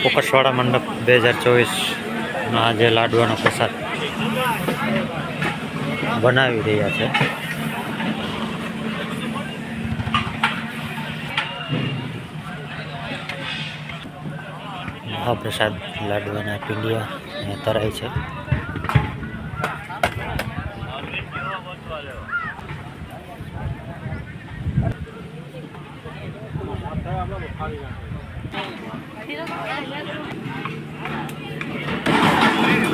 પોકસવાડા મંડપ 2024 આજે લાડવાનો પ્રસાદ બનાવી રહ્યા છે. મહાપ્રસાદ લાડવાના પીંડિયા અહીંયા તરાય છે.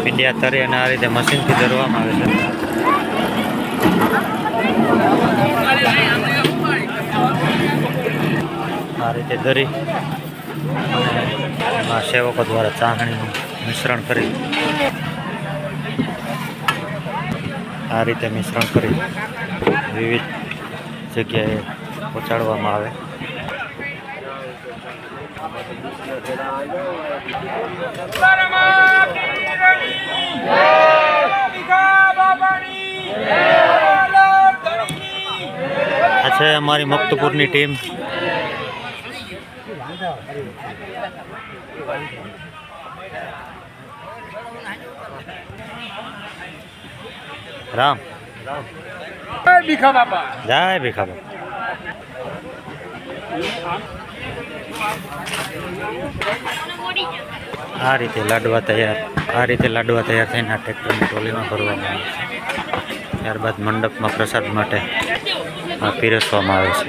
પીંડિયા તરી અને આ રીતે મશીનથી દરવામાં આવે છે. આ રીતે દરી એમાં સેવકો દ્વારા ચાસણીનું મિશ્રણ કરી આ રીતે મિશ્રણ કરી વિવિધ જગ્યાએ પહોંચાડવામાં આવે. આ છે અમારી મુક્તપુરની ટીમ. રામ જય ભીખા બાપા. આ રીતે લાડવા તૈયાર થઈને આ ટ્રેક્ટરની ટોલીમાં ભરવામાં આવે છે. ત્યારબાદ મંડપમાં પ્રસાદ માટે પીરસવામાં આવે છે.